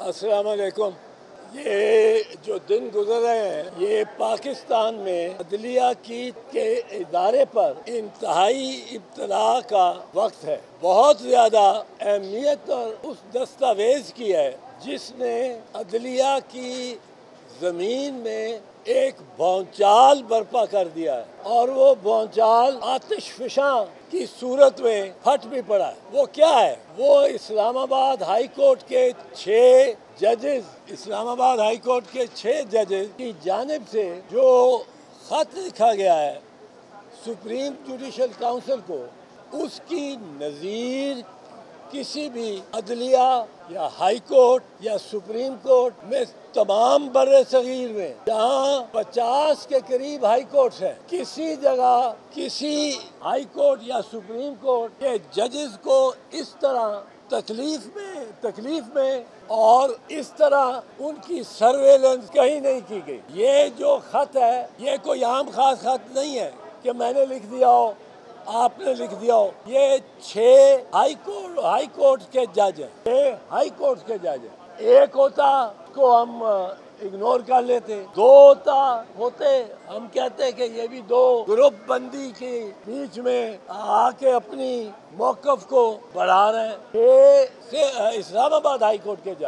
अस्सलाम वालेकुम। ये जो दिन गुजर रहे हैं ये पाकिस्तान में अदलिया के इदारे पर इंतहाई इब्तला का वक्त है। बहुत ज़्यादा अहमियत और उस दस्तावेज की है जिसने अदलिया की ज़मीन में एक भौचाल बर्पा कर दिया है, और वो भौचाल आतिशफशां की सूरत में फट भी पड़ा है। वो क्या है? वो इस्लामाबाद हाई कोर्ट के 6 जजेस की जानिब से जो खत लिखा गया है सुप्रीम जुडिशल काउंसिल को, उसकी नज़ीर किसी भी अदलिया या हाई कोर्ट या सुप्रीम कोर्ट में तमाम बर्रे सगीर में जहाँ 50 के करीब हाई कोर्ट्स हैं, किसी जगह किसी हाई कोर्ट या सुप्रीम कोर्ट के जजेस को इस तरह तकलीफ में और इस तरह उनकी सर्वेलेंस कहीं नहीं की गई। ये जो खत है ये कोई आम खास खत नहीं है कि मैंने लिख दिया हो, आपने लिख दिया हो। ये 6 हाई कोर्ट के जज हैं, 6 हाई कोर्ट के जज हैं। एक होता को हम इग्नोर कर लेते, 2 होते हम कहते कि ये भी 2 ग्रुप बंदी के बीच में आके अपनी मौकफ को बढ़ा रहे हैं। इस्लामाबाद हाई कोर्ट के जज